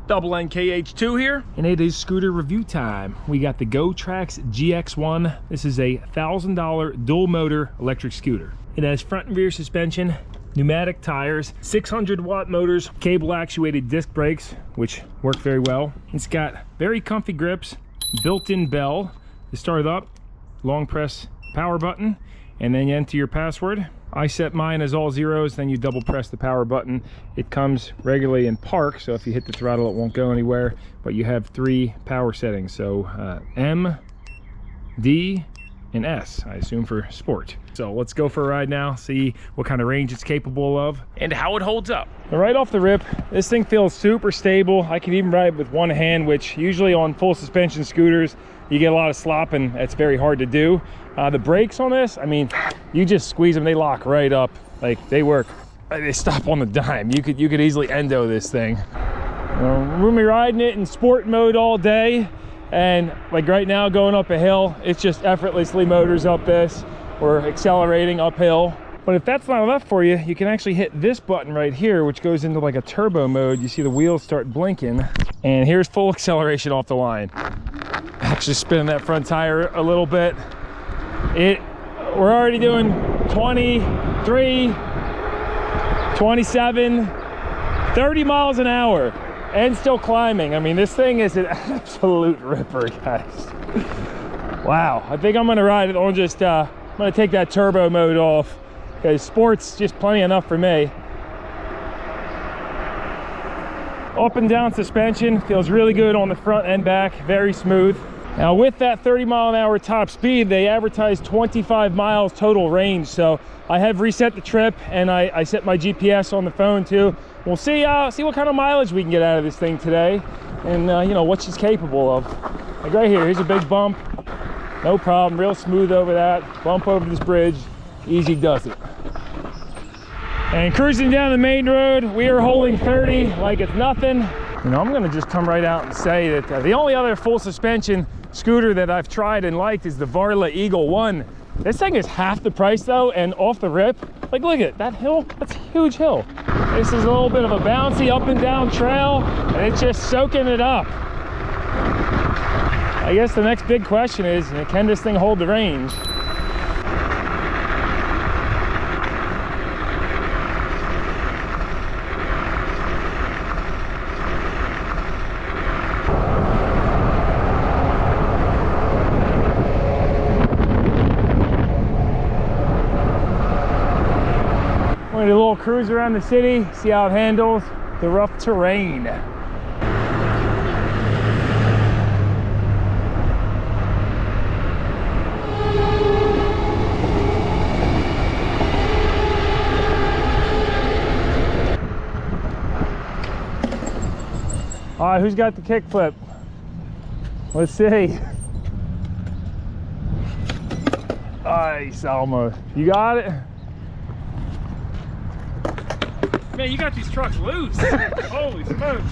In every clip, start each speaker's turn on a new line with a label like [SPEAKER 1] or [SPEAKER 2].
[SPEAKER 1] Double NKH2 here, and it is scooter review time. We got the GOTRAX GX1. This is a $1,000 dual motor electric scooter. It has front and rear suspension, pneumatic tires, 600-watt motors, cable actuated disc brakes, which work very well. It's got very comfy grips, built-in bell to start it up, long press power button, and then you enter your password. I set mine as all zeros, then you double press the power button. It comes regularly in park, so if you hit the throttle it won't go anywhere, but you have 3 power settings, so M, D, and S, I assume for sport. So let's go for a ride now, see what kind of range it's capable of and how it holds up. Right off the rip, this thing feels super stable. I can even ride with one hand, which usually on full suspension scooters you get a lot of slop and that's very hard to do. The brakes on this, I mean, you just squeeze them, they lock right up. Like, they work, they stop on the dime. You could easily endo this thing. We're gonna be riding it in sport mode all day, and like right now going up a hill, it's just effortlessly motors up this. We're accelerating uphill. But if that's not enough for you, you can actually hit this button right here, which goes into like a turbo mode. You see the wheels start blinking, and here's full acceleration off the line. Actually spinning that front tire a little bit. We're already doing 23, 27, 30 miles an hour and still climbing. I mean, this thing is an absolute ripper, guys. Wow, I think I'm gonna ride it on just, I'm gonna take that turbo mode off because sport's just plenty enough for me. Up and down suspension, feels really good on the front and back, very smooth. Now with that 30-mile-an-hour top speed, they advertise 25 miles total range. So I have reset the trip and I set my GPS on the phone too. We'll see what kind of mileage we can get out of this thing today, and you know, what she's capable of. Like right here, here's a big bump. No problem, real smooth over that. Bump over this bridge, easy does it. And cruising down the main road, we are holding 30 like it's nothing. You know, I'm gonna just come right out and say that the only other full suspension scooter that I've tried and liked is the Varla Eagle 1. This thing is half the price though, and off the rip, like look at that hill, that's a huge hill. This is a little bit of a bouncy up and down trail, and it's just soaking it up. I guess the next big question is, can this thing hold the range? We're gonna do a little cruise around the city, see how it handles the rough terrain. All right, who's got the kickflip? Let's see. Nice, Alma. You got it? Man, you got these trucks loose. Holy smokes.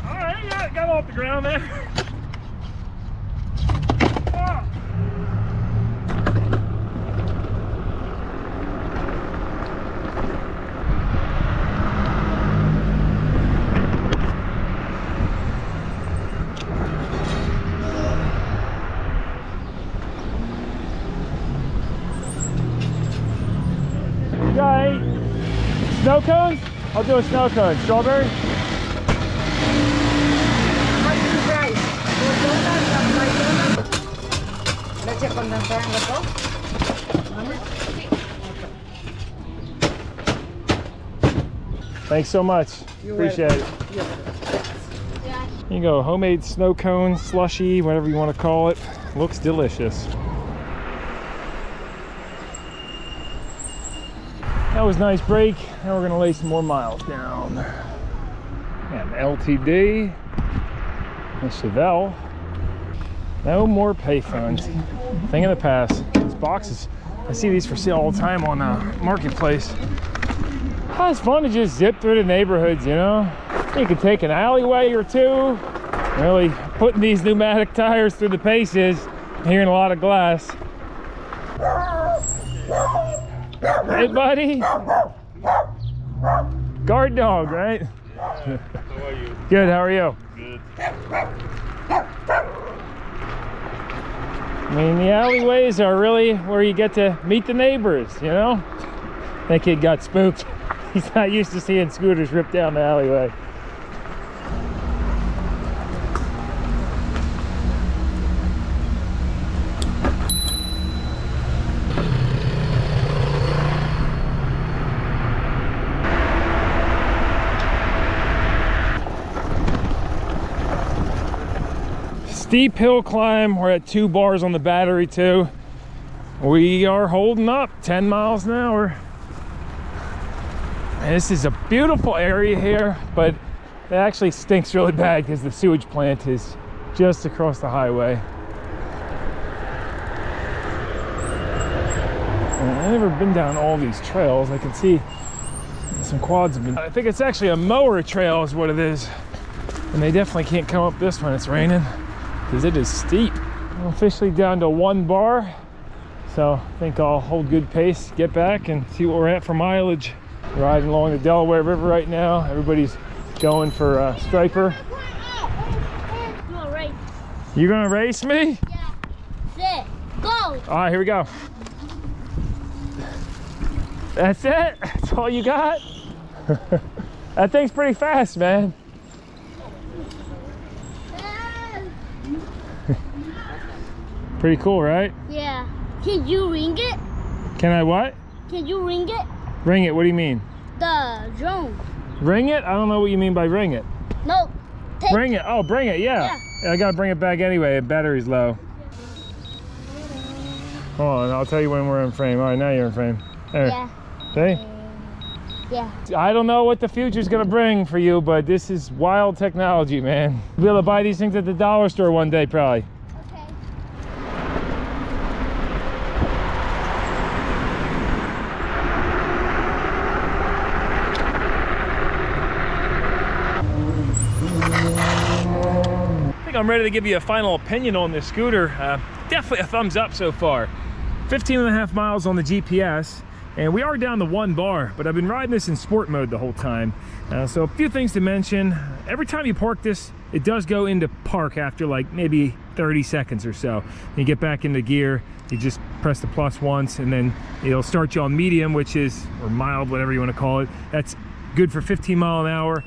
[SPEAKER 1] All right, got off the ground there. Oh. You got 8 snow cones? I'll do a snow cone. Strawberry? Thanks so much. Appreciate it. Here you go, homemade snow cone, slushy, whatever you want to call it. Looks delicious. That was a nice break. Now we're gonna lay some more miles down. And LTD, the Chevelle. No more payphones. Thing of the past. These boxes, I see these for sale all the time on Marketplace. Oh, it's fun to just zip through the neighborhoods, you know? You can take an alleyway or two. Really putting these pneumatic tires through the paces. I'm hearing a lot of glass. Hey, buddy. Guard dog, right?
[SPEAKER 2] How are you?
[SPEAKER 1] Good, how are you?
[SPEAKER 2] Good.
[SPEAKER 1] I mean, the alleyways are really where you get to meet the neighbors, you know? That kid got spooked. He's not used to seeing scooters rip down the alleyway. Steep hill climb. We're at 2 bars on the battery too. We are holding up 10 miles an hour. And this is a beautiful area here, but it actually stinks really bad because the sewage plant is just across the highway. And I've never been down all these trails. I can see some quads have been. I think it's actually a mower trail is what it is. And they definitely can't come up this when it's raining, because it is steep. I'm officially down to 1 bar, so I think I'll hold good pace, get back and see what we're at for mileage. Riding along the Delaware River right now. Everybody's going for striper. You gonna race me?
[SPEAKER 3] Yeah. Set, go!
[SPEAKER 1] All right, here we go. That's it? That's all you got? That thing's pretty fast, man. Pretty cool, right?
[SPEAKER 3] Yeah. Can you ring it?
[SPEAKER 1] Can I what?
[SPEAKER 3] Can you ring it?
[SPEAKER 1] Ring it, what do you mean?
[SPEAKER 3] The drone.
[SPEAKER 1] Ring it? I don't know what you mean by ring it.
[SPEAKER 3] No. Take.
[SPEAKER 1] Bring it, oh, bring it, yeah. I gotta bring it back anyway, the battery's low. Hold on, I'll tell you when we're in frame. All right, now you're in frame. There.
[SPEAKER 3] Yeah.
[SPEAKER 1] See?
[SPEAKER 3] Yeah.
[SPEAKER 1] I don't know what the future's gonna bring for you, but this is wild technology, man. You'll be able to buy these things at the dollar store one day, probably.
[SPEAKER 3] Okay.
[SPEAKER 1] I think I'm ready to give you a final opinion on this scooter. Definitely a thumbs up so far. 15.5 miles on the GPS, and we are down to 1 bar, but I've been riding this in sport mode the whole time. So a few things to mention. Every time you park this, it does go into park after like maybe 30 seconds or so. You get back into gear, you just press the plus once, and then it'll start you on medium, which is, or mild, whatever you want to call it. That's good for 15 mile an hour.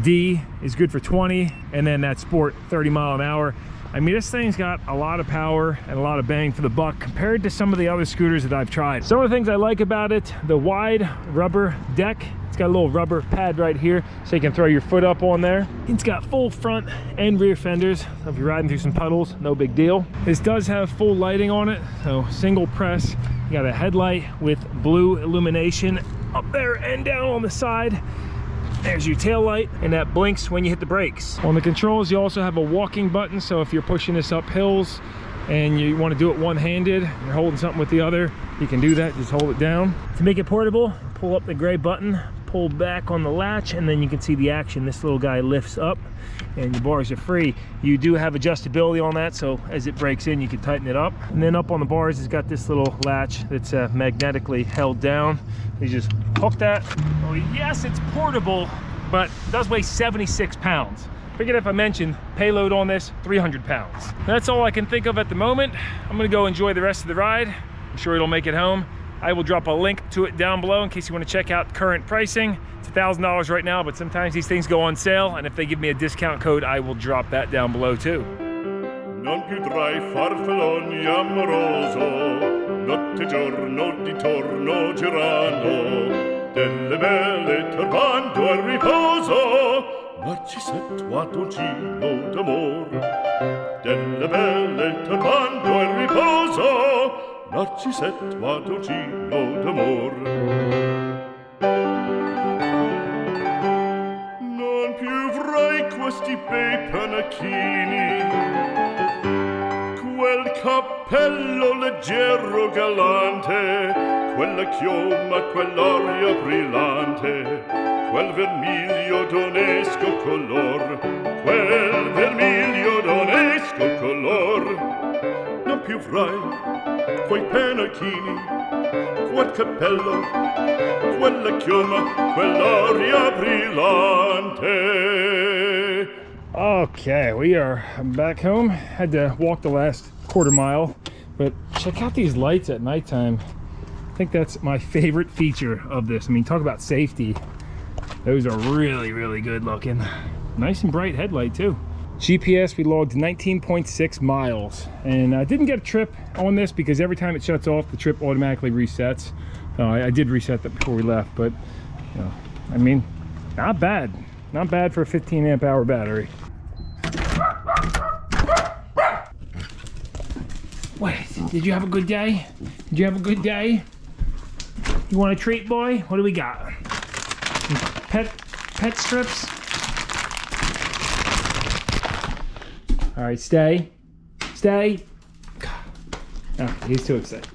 [SPEAKER 1] D is good for 20, and then that sport 30 mile an hour. I mean, this thing's got a lot of power and a lot of bang for the buck compared to some of the other scooters that I've tried. Some of the things I like about it: the wide rubber deck. It's got a little rubber pad right here so you can throw your foot up on there. It's got full front and rear fenders, so if you're riding through some puddles, no big deal. This does have full lighting on it, so single press. You got a headlight with blue illumination up there and down on the side. There's your tail light, and that blinks when you hit the brakes. On the controls, you also have a walking button, so if you're pushing this up hills and you want to do it one-handed, you're holding something with the other, you can do that. Just hold it down. To make it portable, pull up the gray button, pull back on the latch, and then you can see the action. This little guy lifts up and your bars are free. You do have adjustability on that, so as it breaks in, you can tighten it up. And then up on the bars, it's got this little latch that's magnetically held down. You just hook that. Oh yes, it's portable, but it does weigh 76 pounds. Forget if I mentioned payload on this, 300 pounds. That's all I can think of at the moment. I'm gonna go enjoy the rest of the ride. I'm sure it'll make it home. I will drop a link to it down below in case you want to check out current pricing. It's $1,000 right now, but sometimes these things go on sale, and if they give me a discount code, I will drop that down below too.
[SPEAKER 2] Non più tra I farfalloni amoroso, notte e giorno di torno girando, delle belle turbando al riposo, Narcisetto d'amor. Delle belle turbando al riposo, Narcisetto d'amor. Non più avrai questi bei panacchini, quel cappello leggero galante, quella chioma, quell'aria brillante, quel vermiglio d'onesco color, quel vermiglio d'onesco color. Non più avrai quei pennacchini, quel cappello, quella chioma, quell'aria brillante. galante.
[SPEAKER 1] Okay, we are back home. Had to walk the last quarter mile, but check out these lights at nighttime. I think that's my favorite feature of this. I mean, talk about safety. Those are really, really good looking. Nice and bright headlight too. GPS, we logged 19.6 miles, and I didn't get a trip on this because every time it shuts off, the trip automatically resets. I did reset that before we left, but you know, I mean, not bad. Not bad for a 15 amp hour battery. What? Did you have a good day? Did you have a good day? You want a treat, boy? What do we got? Pet strips? All right, stay. Stay. Oh, he's too excited.